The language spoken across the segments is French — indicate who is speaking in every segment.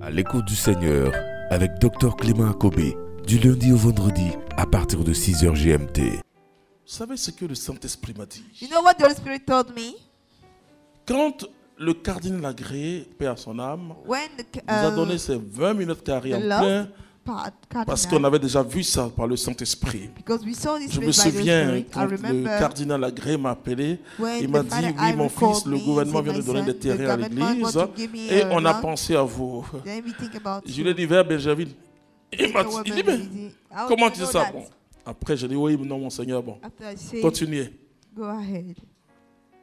Speaker 1: À l'écoute du Seigneur avec Dr Clément Akobé, du lundi au vendredi à partir de 6h GMT.
Speaker 2: Vous savez ce que le Saint-Esprit m'a dit?
Speaker 3: You know what the Holy Spirit told me?
Speaker 2: Quand le cardinal Agré, paix à son âme,
Speaker 3: When
Speaker 2: nous a donné ses 20 minutes carrées en
Speaker 3: the love
Speaker 2: plein,
Speaker 3: part,
Speaker 2: parce qu'on
Speaker 3: cardinal,
Speaker 2: avait déjà vu ça par le Saint-Esprit.
Speaker 3: because we saw this
Speaker 2: Je me
Speaker 3: spirit by the
Speaker 2: souviens,
Speaker 3: Spirit. I
Speaker 2: quand le
Speaker 3: remember
Speaker 2: cardinal Agré m'a appelé,
Speaker 3: when
Speaker 2: il m'a
Speaker 3: the
Speaker 2: dit,
Speaker 3: Father
Speaker 2: oui mon
Speaker 3: Ivan
Speaker 2: fils,
Speaker 3: called
Speaker 2: le
Speaker 3: me,
Speaker 2: gouvernement
Speaker 3: he
Speaker 2: vient de
Speaker 3: said,
Speaker 2: donner
Speaker 3: "My
Speaker 2: des
Speaker 3: son, the
Speaker 2: terrains à
Speaker 3: government
Speaker 2: l'église
Speaker 3: want to give me
Speaker 2: et
Speaker 3: a
Speaker 2: on a
Speaker 3: land."
Speaker 2: pensé à vous.
Speaker 3: Then we think about
Speaker 2: Je
Speaker 3: you.
Speaker 2: lui ai dit, vers Benjamin. Il m'a dit,
Speaker 3: Our
Speaker 2: il dit,
Speaker 3: baby,
Speaker 2: mais
Speaker 3: how
Speaker 2: comment
Speaker 3: do
Speaker 2: tu
Speaker 3: you
Speaker 2: sais
Speaker 3: know
Speaker 2: ça?
Speaker 3: that?
Speaker 2: Bon. Après, j'ai dit, oui, non mon Seigneur, bon.
Speaker 3: After I say,
Speaker 2: Continuez.
Speaker 3: go ahead.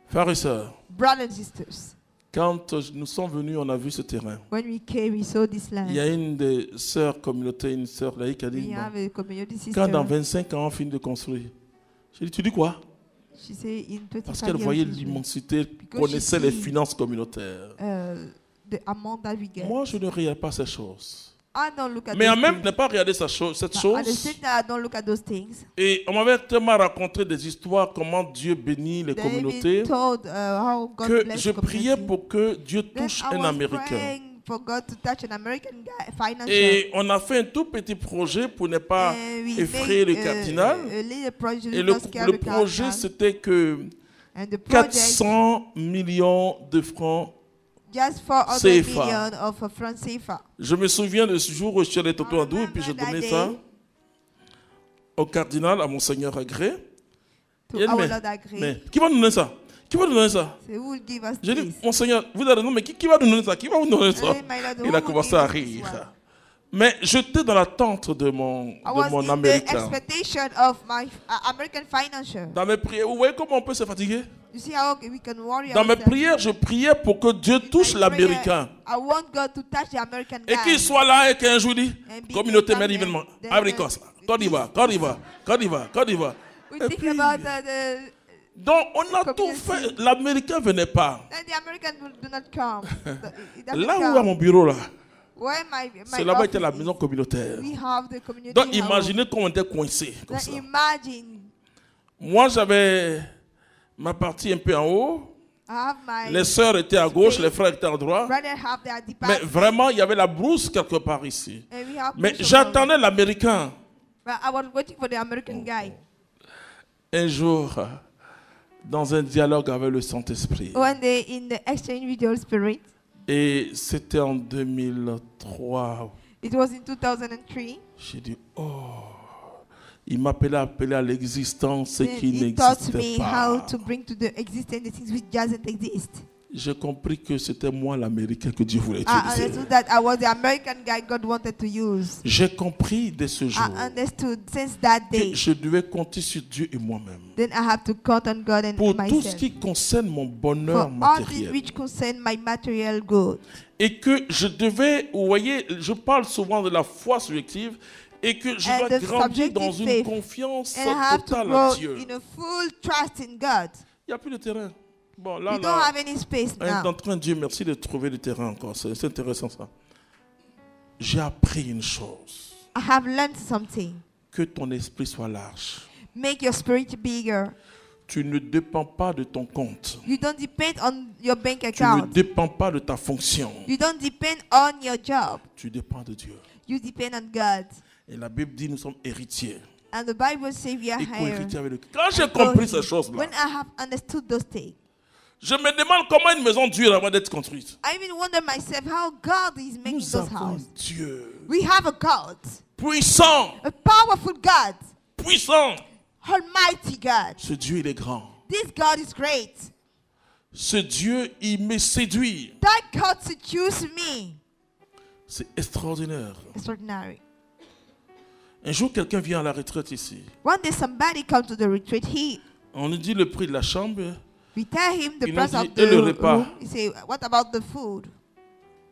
Speaker 2: Frères et sœurs,
Speaker 3: Brothers and sisters,
Speaker 2: quand nous sommes venus, on a vu ce terrain.
Speaker 3: when we came, we saw this land.
Speaker 2: Il y a une des sœurs communauté, une sœur laïque qui a dit,
Speaker 3: We
Speaker 2: bon,
Speaker 3: have a community sister.
Speaker 2: quand dans 25 ans on finit de construire. J'ai dit, tu dis quoi?
Speaker 3: She said in 25
Speaker 2: Parce qu'elle
Speaker 3: years,
Speaker 2: voyait
Speaker 3: she will,
Speaker 2: l'immensité,
Speaker 3: Because
Speaker 2: connaissait
Speaker 3: she
Speaker 2: les
Speaker 3: see,
Speaker 2: finances communautaires.
Speaker 3: the amount that we get.
Speaker 2: Moi, je ne regarde pas ces choses.
Speaker 3: I don't look at
Speaker 2: Mais en
Speaker 3: those
Speaker 2: même
Speaker 3: things.
Speaker 2: temps, ne pas regarder cette
Speaker 3: But at the
Speaker 2: chose.
Speaker 3: same time, I don't look at those things.
Speaker 2: Et on m'avait tellement raconté des histoires, comment Dieu bénit les
Speaker 3: They
Speaker 2: communautés,
Speaker 3: even told how God
Speaker 2: que
Speaker 3: bless
Speaker 2: je
Speaker 3: the
Speaker 2: priais
Speaker 3: community.
Speaker 2: pour que Dieu
Speaker 3: Then
Speaker 2: touche
Speaker 3: I
Speaker 2: un
Speaker 3: was
Speaker 2: Américain.
Speaker 3: praying for God to touch an American guy, financial.
Speaker 2: Et on a fait un tout petit projet pour ne pas
Speaker 3: And we
Speaker 2: effrayer le
Speaker 3: made
Speaker 2: cardinal.
Speaker 3: a little project
Speaker 2: Et
Speaker 3: to not scare
Speaker 2: le
Speaker 3: the
Speaker 2: projet,
Speaker 3: cardinal.
Speaker 2: c'était que
Speaker 3: And the project,
Speaker 2: 400 millions de francs.
Speaker 3: just 400
Speaker 2: CFA.
Speaker 3: million of francs CFA.
Speaker 2: Je me souviens de ce jour où je suis allé Toto Andou et puis j'ai donné ça au cardinal, à Monseigneur Agré.
Speaker 3: To
Speaker 2: Il a dit,
Speaker 3: our
Speaker 2: mais,
Speaker 3: Lord agree.
Speaker 2: mais qui va nous donner ça? Qui va nous donner ça?
Speaker 3: So who will give us
Speaker 2: J'ai dit,
Speaker 3: this?
Speaker 2: Monseigneur, vous avez raison, mais qui va nous donner ça? Qui va nous donner ça?
Speaker 3: Hey, my Lord,
Speaker 2: Il
Speaker 3: who
Speaker 2: a
Speaker 3: will
Speaker 2: commencé
Speaker 3: give
Speaker 2: à
Speaker 3: us this
Speaker 2: rire.
Speaker 3: one?
Speaker 2: Mais j'étais dans l'attente de
Speaker 3: I
Speaker 2: mon
Speaker 3: was in
Speaker 2: Américain.
Speaker 3: the expectation of my American financier.
Speaker 2: Dans mes prières, vous voyez comment on peut se fatiguer?
Speaker 3: You see how we can worry
Speaker 2: Dans mes
Speaker 3: ourselves?
Speaker 2: prières, je priais pour que Dieu touche
Speaker 3: My
Speaker 2: l'Américain.
Speaker 3: prayer, I want God to touch the American
Speaker 2: Et
Speaker 3: guy.
Speaker 2: qu'il soit là et qu'un jour dit,
Speaker 3: And be
Speaker 2: communauté
Speaker 3: there,
Speaker 2: méridionale,
Speaker 3: then,
Speaker 2: Abricos, Côte d'Ivoire, Côte d'Ivoire, Côte d'Ivoire, Côte d'Ivoire.
Speaker 3: We
Speaker 2: Et
Speaker 3: think
Speaker 2: puis,
Speaker 3: about the
Speaker 2: donc on a tout
Speaker 3: community.
Speaker 2: fait. L'Américain ne venait pas.
Speaker 3: then the American do not come. It doesn't
Speaker 2: Là où
Speaker 3: come.
Speaker 2: est mon bureau là,
Speaker 3: Where my
Speaker 2: c'est là-bas était la
Speaker 3: office
Speaker 2: maison
Speaker 3: is,
Speaker 2: communautaire.
Speaker 3: we have the community
Speaker 2: Donc
Speaker 3: house.
Speaker 2: imaginez comment on était coincé comme
Speaker 3: Then
Speaker 2: ça.
Speaker 3: imagine
Speaker 2: Moi j'avais ma partie un peu en haut.
Speaker 3: I have my
Speaker 2: Les sœurs étaient à gauche, les frères étaient à droite.
Speaker 3: brother have their
Speaker 2: Mais
Speaker 3: department.
Speaker 2: vraiment, il y avait la brousse quelque part ici.
Speaker 3: And we have
Speaker 2: Mais
Speaker 3: bush around.
Speaker 2: j'attendais l'Américain.
Speaker 3: But I was waiting for the American guy.
Speaker 2: Un jour, dans un dialogue avec le Saint-Esprit.
Speaker 3: One day in the exchange with the Holy Spirit,
Speaker 2: Et c'était en 2003.
Speaker 3: it was in 2003.
Speaker 2: J'ai dit, oh, il m'appelait à l'existence ce
Speaker 3: Then
Speaker 2: qui
Speaker 3: he taught
Speaker 2: n'existait
Speaker 3: me
Speaker 2: pas.
Speaker 3: how to bring to the existence the things which doesn't exist.
Speaker 2: J'ai compris que c'était moi l'Américain que Dieu voulait
Speaker 3: I
Speaker 2: utiliser.
Speaker 3: understood that I was the American guy God wanted to use.
Speaker 2: J'ai compris dès ce jour
Speaker 3: I understood since that day.
Speaker 2: que je devais compter sur Dieu et moi-même.
Speaker 3: Then I have to count on God and
Speaker 2: Pour tout ce
Speaker 3: myself.
Speaker 2: qui concerne mon
Speaker 3: For
Speaker 2: bonheur
Speaker 3: all things
Speaker 2: matériel.
Speaker 3: which concern my material good.
Speaker 2: Et que je devais, vous voyez, je parle souvent de la foi subjective, et que je
Speaker 3: And
Speaker 2: dois
Speaker 3: the
Speaker 2: grandir dans
Speaker 3: subjective
Speaker 2: une
Speaker 3: faith.
Speaker 2: confiance
Speaker 3: And I have to
Speaker 2: totale à
Speaker 3: grow
Speaker 2: Dieu.
Speaker 3: in a full trust in God.
Speaker 2: Il n'y a plus de terrain. Bon, là,
Speaker 3: We don't
Speaker 2: là,
Speaker 3: have any space
Speaker 2: on est
Speaker 3: now.
Speaker 2: en train, Dieu merci, de trouver du terrain encore. C'est intéressant ça. J'ai appris une chose.
Speaker 3: I have learned something.
Speaker 2: Que ton esprit soit large.
Speaker 3: Make your spirit bigger.
Speaker 2: Tu ne dépends pas de ton compte.
Speaker 3: You don't depend on your bank
Speaker 2: Tu ne
Speaker 3: account.
Speaker 2: dépends pas de ta fonction.
Speaker 3: You don't depend on your job.
Speaker 2: Tu dépends de Dieu.
Speaker 3: You depend on God.
Speaker 2: Et la Bible dit nous sommes héritiers.
Speaker 3: And the Bible says we are
Speaker 2: Et
Speaker 3: here.
Speaker 2: co-héritiers avec le Christ. Quand j'ai compris ces choses-là,
Speaker 3: When I have understood those things,
Speaker 2: je me demande comment une maison dure avant d'être construite.
Speaker 3: I even wonder myself how God is making
Speaker 2: Nous
Speaker 3: those
Speaker 2: avons un
Speaker 3: houses.
Speaker 2: Dieu
Speaker 3: We have a God,
Speaker 2: puissant,
Speaker 3: a powerful God,
Speaker 2: puissant.
Speaker 3: Almighty God.
Speaker 2: Ce Dieu, il est grand.
Speaker 3: This God is great.
Speaker 2: Ce Dieu, il me séduit.
Speaker 3: That God seduced me.
Speaker 2: C'est extraordinaire.
Speaker 3: Extraordinary.
Speaker 2: Un jour, quelqu'un vient à la retraite ici.
Speaker 3: One day somebody come to the retreat.
Speaker 2: On nous dit le prix de la chambre.
Speaker 3: We tell him the
Speaker 2: Il
Speaker 3: price
Speaker 2: nous
Speaker 3: of
Speaker 2: dit, et le
Speaker 3: the
Speaker 2: repas?
Speaker 3: room. He say, what about the food?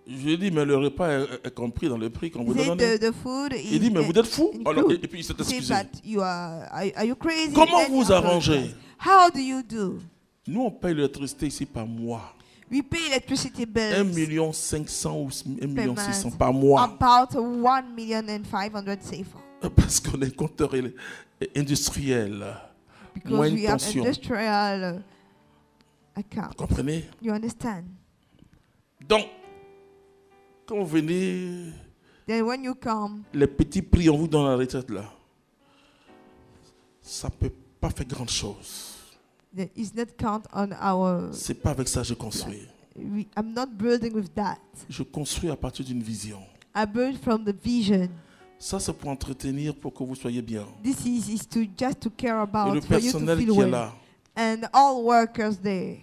Speaker 2: Je lui ai dit, mais le repas est compris dans le prix qu'on
Speaker 3: He
Speaker 2: vous
Speaker 3: said
Speaker 2: donne.
Speaker 3: the food is
Speaker 2: Il dit, mais vous êtes fou. Alors, et puis il s'est
Speaker 3: He said,
Speaker 2: excusé.
Speaker 3: but you are you crazy?
Speaker 2: Comment
Speaker 3: Then
Speaker 2: vous
Speaker 3: you
Speaker 2: arrangez?
Speaker 3: How do you do?
Speaker 2: Nous, on paye l'électricité ici par mois.
Speaker 3: We pay electricity
Speaker 2: 1
Speaker 3: bills
Speaker 2: 500 000 ou 1
Speaker 3: per
Speaker 2: 600
Speaker 3: month.
Speaker 2: par mois.
Speaker 3: About 1,500,000 CFA.
Speaker 2: Parce qu'on est compteur industriel.
Speaker 3: Because
Speaker 2: Moins
Speaker 3: we
Speaker 2: de
Speaker 3: have
Speaker 2: tension.
Speaker 3: industrial account.
Speaker 2: Vous comprenez?
Speaker 3: You understand?
Speaker 2: Donc, quand vous venez,
Speaker 3: Then when you come,
Speaker 2: les petits prix on vous donne la retraite là, ça ne peut pas faire grande chose.
Speaker 3: then it's not count on our.
Speaker 2: C'est pas avec ça que je construis.
Speaker 3: I'm not building with that.
Speaker 2: Je construis à partir d'une vision.
Speaker 3: I build from the vision.
Speaker 2: Ça, c'est pour entretenir, pour que vous soyez bien.
Speaker 3: This is to just to care
Speaker 2: Et
Speaker 3: about
Speaker 2: le
Speaker 3: for you to
Speaker 2: personnel
Speaker 3: feel
Speaker 2: qui est
Speaker 3: well.
Speaker 2: là,
Speaker 3: And all workers there.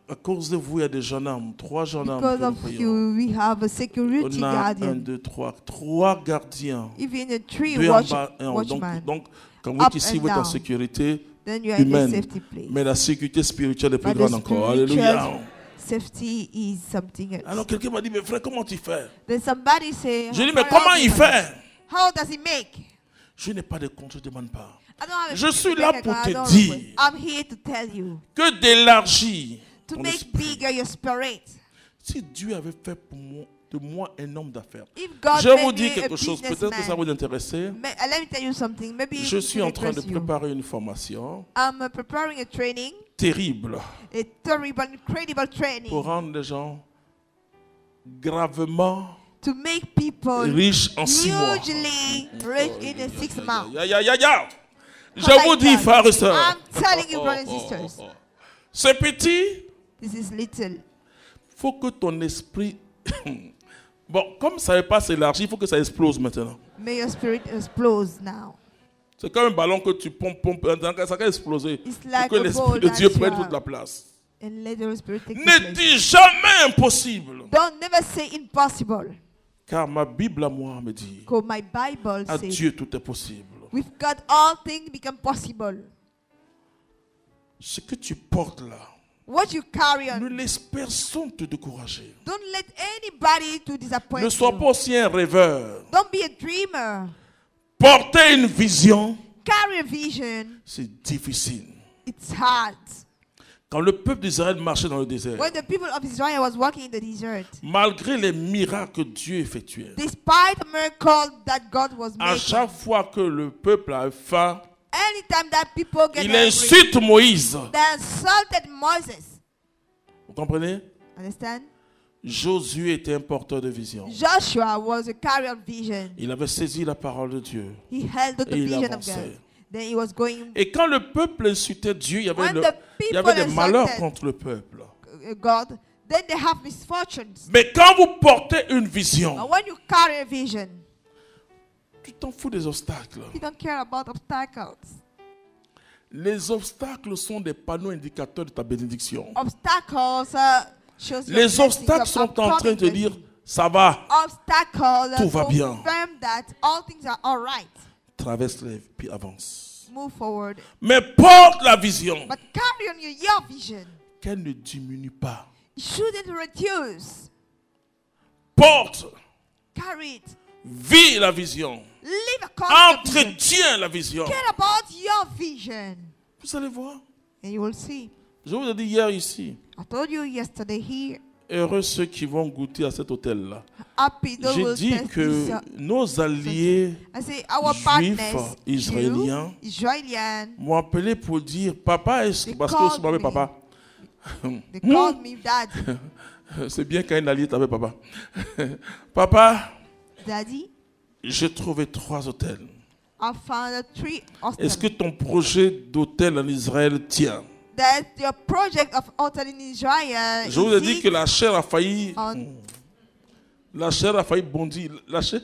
Speaker 2: à cause de vous, il y a des gendarmes, 3 gendarmes.
Speaker 3: Because
Speaker 2: que nous
Speaker 3: of
Speaker 2: prions.
Speaker 3: you, we have a security
Speaker 2: On a
Speaker 3: guardian.
Speaker 2: 1, 2, 3 gardiens.
Speaker 3: Even a tree
Speaker 2: 2 en bas, 1 en haut.
Speaker 3: watchman.
Speaker 2: Donc, quand vous
Speaker 3: Up
Speaker 2: êtes ici,
Speaker 3: and
Speaker 2: vous êtes en
Speaker 3: down.
Speaker 2: sécurité
Speaker 3: Then you are in a
Speaker 2: humaine.
Speaker 3: safety place.
Speaker 2: Mais la sécurité spirituelle est plus
Speaker 3: But the
Speaker 2: grande encore.
Speaker 3: spiritual
Speaker 2: Alléluia.
Speaker 3: safety is something else.
Speaker 2: Alors, quelqu'un m'a dit, mais frère, comment tu fais?
Speaker 3: Then somebody say,
Speaker 2: Je dis, mais
Speaker 3: "How
Speaker 2: comment
Speaker 3: do
Speaker 2: il
Speaker 3: you-
Speaker 2: fait?
Speaker 3: How does he make?
Speaker 2: Je n'ai pas de compte, je ne demande pas.
Speaker 3: I don't have a
Speaker 2: Je
Speaker 3: fixed
Speaker 2: suis là
Speaker 3: bank
Speaker 2: pour
Speaker 3: account, I
Speaker 2: te
Speaker 3: don't
Speaker 2: dire
Speaker 3: request. I'm here to tell you
Speaker 2: Que d'élargir
Speaker 3: to
Speaker 2: ton
Speaker 3: make
Speaker 2: esprit.
Speaker 3: bigger your spirit.
Speaker 2: Si Dieu avait fait pour moi, de moi un homme d'affaires,
Speaker 3: If God
Speaker 2: je
Speaker 3: made
Speaker 2: vous dis
Speaker 3: me a
Speaker 2: quelque chose, peut-être que ça
Speaker 3: businessman,
Speaker 2: vous intéresser.
Speaker 3: let me tell you something. Maybe
Speaker 2: Je
Speaker 3: it
Speaker 2: suis
Speaker 3: will
Speaker 2: en train de
Speaker 3: impress you.
Speaker 2: préparer une formation
Speaker 3: I'm preparing a training,
Speaker 2: terrible
Speaker 3: a terrible, incredible training
Speaker 2: pour rendre les gens gravement
Speaker 3: to make people
Speaker 2: riches en 6 mois.
Speaker 3: hugely rich in a 6 months.
Speaker 2: Ya. Je
Speaker 3: like
Speaker 2: vous dis,
Speaker 3: that.
Speaker 2: frères et sœurs,
Speaker 3: I'm telling you, brothers and sisters,
Speaker 2: c'est petit,
Speaker 3: this is little.
Speaker 2: il faut que ton esprit... Bon, comme ça n'est pas s'élargir, il faut que ça explose maintenant.
Speaker 3: May your spirit explode now.
Speaker 2: C'est comme un ballon que tu pompes, ça va exploser.
Speaker 3: It's
Speaker 2: Pour
Speaker 3: like
Speaker 2: que
Speaker 3: a
Speaker 2: l'Esprit
Speaker 3: ball
Speaker 2: de
Speaker 3: that
Speaker 2: Dieu
Speaker 3: you
Speaker 2: prenne
Speaker 3: have.
Speaker 2: toute la place.
Speaker 3: And let the Holy Spirit take the
Speaker 2: Ne
Speaker 3: place.
Speaker 2: dis jamais impossible.
Speaker 3: Don't never say impossible.
Speaker 2: Car ma Bible à moi me dit,
Speaker 3: Because my Bible
Speaker 2: à
Speaker 3: says,
Speaker 2: Dieu tout est possible.
Speaker 3: with God all things become possible.
Speaker 2: Ce que tu portes là,
Speaker 3: What you carry
Speaker 2: ne
Speaker 3: on,
Speaker 2: laisse personne te décourager.
Speaker 3: don't let anybody to disappoint
Speaker 2: Ne sois
Speaker 3: you.
Speaker 2: pas aussi un rêveur.
Speaker 3: Don't be a dreamer.
Speaker 2: Porter une vision,
Speaker 3: Carry a vision.
Speaker 2: c'est difficile.
Speaker 3: It's hard.
Speaker 2: Quand le peuple d'Israël marchait dans le désert,
Speaker 3: When the people of Israel was walking in the desert,
Speaker 2: malgré les miracles que Dieu effectuait,
Speaker 3: despite the miracle that God was
Speaker 2: à
Speaker 3: making,
Speaker 2: chaque fois que le peuple a faim,
Speaker 3: anytime that people get
Speaker 2: il
Speaker 3: angry,
Speaker 2: insulte Moïse.
Speaker 3: they insulted Moses.
Speaker 2: Vous comprenez?
Speaker 3: Understand?
Speaker 2: Josué était un porteur de vision.
Speaker 3: Joshua was a carrier of vision.
Speaker 2: Il avait saisi la parole de Dieu.
Speaker 3: He held the
Speaker 2: Et il
Speaker 3: vision of
Speaker 2: avançait.
Speaker 3: God. Then he was going
Speaker 2: Et quand le peuple insultait Dieu, il y avait,
Speaker 3: When the
Speaker 2: il y avait
Speaker 3: people
Speaker 2: des malheurs
Speaker 3: insulted
Speaker 2: contre le peuple.
Speaker 3: God, then they have misfortunes.
Speaker 2: Mais quand vous portez une vision,
Speaker 3: But when you carry a vision,
Speaker 2: tu t'en fous des obstacles.
Speaker 3: you don't care about obstacles.
Speaker 2: Les obstacles sont des panneaux indicateurs de ta bénédiction.
Speaker 3: Obstacles shows your
Speaker 2: Les
Speaker 3: blessing,
Speaker 2: obstacles
Speaker 3: your
Speaker 2: sont en train de te
Speaker 3: upcoming
Speaker 2: dire,
Speaker 3: blessing.
Speaker 2: ça va,
Speaker 3: Obstacles
Speaker 2: Tout va bien.
Speaker 3: confirm that all things are all right.
Speaker 2: traverse-les, puis avance.
Speaker 3: Move forward.
Speaker 2: Mais porte la vision,
Speaker 3: But carry on your vision.
Speaker 2: qu'elle ne diminue pas.
Speaker 3: You shouldn't reduce.
Speaker 2: Porte,
Speaker 3: Carry it.
Speaker 2: vis la vision.
Speaker 3: Live according to your vision.
Speaker 2: Entretiens la vision.
Speaker 3: Care about your vision.
Speaker 2: Vous allez voir.
Speaker 3: And you will see.
Speaker 2: Je vous ai dit hier ici,
Speaker 3: I told you yesterday here.
Speaker 2: heureux ceux qui vont goûter à cet hôtel-là.
Speaker 3: Happy those who
Speaker 2: J'ai
Speaker 3: will
Speaker 2: dit
Speaker 3: test
Speaker 2: que
Speaker 3: this,
Speaker 2: nos alliés
Speaker 3: I say our
Speaker 2: Juifs,
Speaker 3: partners,
Speaker 2: Israéliens,
Speaker 3: Jews, Israelian,
Speaker 2: m'ont appelé pour dire, papa, est-ce que,
Speaker 3: They
Speaker 2: parce que
Speaker 3: called
Speaker 2: je m'appelle
Speaker 3: me.
Speaker 2: papa.
Speaker 3: they called me dad.
Speaker 2: C'est bien quand un allié t'appelle papa. Papa,
Speaker 3: Daddy,
Speaker 2: j'ai trouvé 3 hôtels.
Speaker 3: I found a tree
Speaker 2: Est-ce que
Speaker 3: hostel.
Speaker 2: ton projet d'hôtel en Israël tient?
Speaker 3: That your project of hotel in Israel
Speaker 2: Je vous ai
Speaker 3: is
Speaker 2: dit
Speaker 3: it
Speaker 2: que la chair a failli.
Speaker 3: on
Speaker 2: La chair a failli bondir. La chair,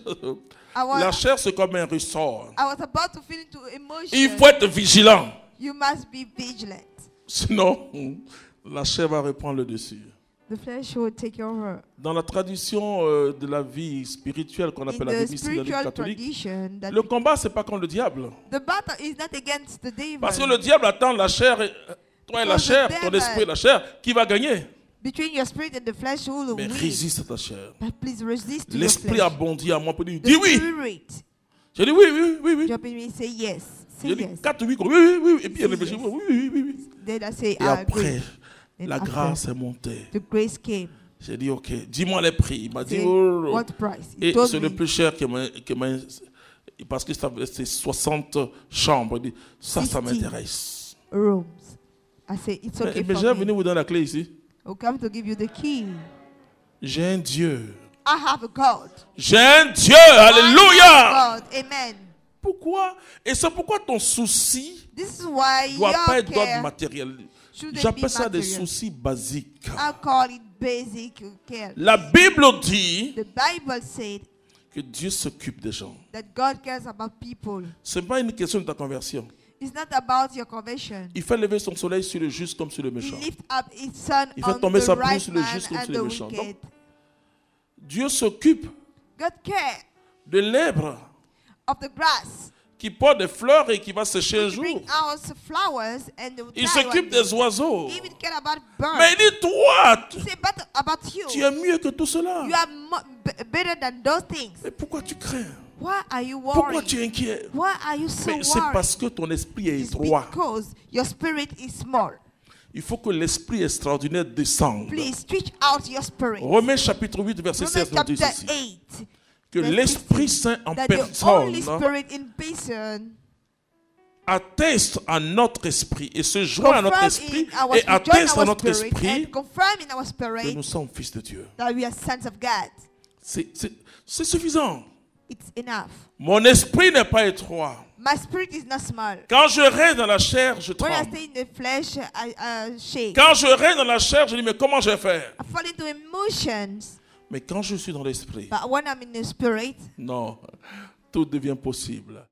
Speaker 2: la chair c'est comme un ressort.
Speaker 3: I was about to feel into emotion.
Speaker 2: Il faut être vigilant.
Speaker 3: You must be vigilant.
Speaker 2: Sinon, la chair va reprendre le dessus.
Speaker 3: The flesh will take over.
Speaker 2: Dans la tradition de la vie spirituelle qu'on
Speaker 3: In
Speaker 2: appelle la
Speaker 3: the
Speaker 2: vie mystique de l'Église
Speaker 3: spiritual
Speaker 2: catholique,
Speaker 3: tradition, that
Speaker 2: le combat, c'est pas contre le diable.
Speaker 3: the battle is not against the devil.
Speaker 2: Parce que le diable attend la chair, toi et la
Speaker 3: Because
Speaker 2: chair,
Speaker 3: the
Speaker 2: ton
Speaker 3: devil-
Speaker 2: esprit et la chair, qui va gagner.
Speaker 3: Between your spirit and the flesh, who will
Speaker 2: Mais
Speaker 3: win?
Speaker 2: résiste à ta chair.
Speaker 3: But please resist to your
Speaker 2: L'esprit a
Speaker 3: flesh.
Speaker 2: bondi à moi pour dire,
Speaker 3: The
Speaker 2: dis oui.
Speaker 3: spirit
Speaker 2: J'ai dit oui, oui, oui, oui.
Speaker 3: jump in me and say yes. Say
Speaker 2: J'ai dit
Speaker 3: yes.
Speaker 2: 4 oui, oui, oui, oui. Et puis
Speaker 3: Say
Speaker 2: elle réfléchit,
Speaker 3: yes.
Speaker 2: oui, oui, oui, oui.
Speaker 3: Then I say
Speaker 2: Et
Speaker 3: I
Speaker 2: après,
Speaker 3: agree. And
Speaker 2: la
Speaker 3: after,
Speaker 2: grâce est montée.
Speaker 3: the grace came.
Speaker 2: J'ai dit, ok, dis-moi les prix. Il m'a dit,
Speaker 3: Say,
Speaker 2: oh, oh.
Speaker 3: what price? He
Speaker 2: Et
Speaker 3: told
Speaker 2: c'est
Speaker 3: me
Speaker 2: le plus cher parce que c'est 60 chambres. Il dit, ça
Speaker 3: 60.
Speaker 2: m'intéresse.
Speaker 3: rooms. I say it's okay
Speaker 2: Mais
Speaker 3: for
Speaker 2: j'ai
Speaker 3: me.
Speaker 2: venu vous donner la clé ici.
Speaker 3: I'll come to give you the key.
Speaker 2: J'ai un Dieu
Speaker 3: I have a God.
Speaker 2: J'ai un Dieu.
Speaker 3: I
Speaker 2: Alléluia.
Speaker 3: have a God. Amen.
Speaker 2: Pourquoi? Et c'est pourquoi ton souci
Speaker 3: This is why
Speaker 2: ne doit pas
Speaker 3: your
Speaker 2: être d'ordre
Speaker 3: care
Speaker 2: matériel.
Speaker 3: shouldn't
Speaker 2: J'appelle
Speaker 3: be
Speaker 2: ça des
Speaker 3: material.
Speaker 2: soucis basiques.
Speaker 3: I call it basic care.
Speaker 2: La Bible dit
Speaker 3: The Bible said
Speaker 2: que Dieu s'occupe des gens.
Speaker 3: that God cares about people.
Speaker 2: Ce n'est pas une question de ta conversion.
Speaker 3: It's not about your conversion.
Speaker 2: Il fait lever son soleil sur le juste comme sur le
Speaker 3: He
Speaker 2: méchant.
Speaker 3: lift up his sun
Speaker 2: Il fait
Speaker 3: on
Speaker 2: tomber
Speaker 3: the
Speaker 2: sa pluie
Speaker 3: right
Speaker 2: sur le
Speaker 3: man
Speaker 2: juste comme
Speaker 3: and
Speaker 2: sur
Speaker 3: the
Speaker 2: le méchant.
Speaker 3: wicked.
Speaker 2: Donc, Dieu s'occupe
Speaker 3: God cares
Speaker 2: de l'herbe
Speaker 3: of the grass.
Speaker 2: qui porte des fleurs et qui va sécher un
Speaker 3: He
Speaker 2: jour.
Speaker 3: bring out flowers and they will
Speaker 2: Il
Speaker 3: die
Speaker 2: s'occupe
Speaker 3: one day.
Speaker 2: des oiseaux.
Speaker 3: He even care about birds.
Speaker 2: Mais il dit, toi,
Speaker 3: He say, but about you,
Speaker 2: tu es mieux que tout cela.
Speaker 3: you are better than those things.
Speaker 2: Mais pourquoi tu crains?
Speaker 3: Why are you
Speaker 2: Pourquoi
Speaker 3: worried?
Speaker 2: tu es inquiet?
Speaker 3: Why are you so
Speaker 2: Mais c'est
Speaker 3: worried?
Speaker 2: parce que ton esprit est
Speaker 3: It's
Speaker 2: étroit.
Speaker 3: because your spirit is small.
Speaker 2: Il faut que l'esprit extraordinaire descende.
Speaker 3: Please stretch out your spirit.
Speaker 2: Romains chapitre 8, verset
Speaker 3: Romans
Speaker 2: 16 nous dit
Speaker 3: chapter
Speaker 2: ceci.
Speaker 3: 8.
Speaker 2: Que
Speaker 3: verse
Speaker 2: l'Esprit
Speaker 3: 16,
Speaker 2: Saint en
Speaker 3: that the
Speaker 2: personne
Speaker 3: Holy Spirit in person
Speaker 2: atteste à notre esprit et se joint à notre
Speaker 3: confirm
Speaker 2: esprit
Speaker 3: in our
Speaker 2: et
Speaker 3: spirit, join
Speaker 2: atteste à
Speaker 3: our
Speaker 2: notre
Speaker 3: spirit,
Speaker 2: esprit
Speaker 3: and confirm in our
Speaker 2: que
Speaker 3: spirit
Speaker 2: nous sommes fils de Dieu.
Speaker 3: that we are sons of God.
Speaker 2: C'est suffisant.
Speaker 3: It's enough.
Speaker 2: Mon esprit n'est pas étroit.
Speaker 3: My spirit is not small.
Speaker 2: Quand je reste dans la chair, je
Speaker 3: When I
Speaker 2: tremble.
Speaker 3: stay in the flesh, I shake.
Speaker 2: Quand je reste dans la chair, je dis mais comment je vais faire?
Speaker 3: I fall into emotions.
Speaker 2: Mais quand je suis dans l'esprit,
Speaker 3: But when I'm in the spirit,
Speaker 2: non, tout devient possible.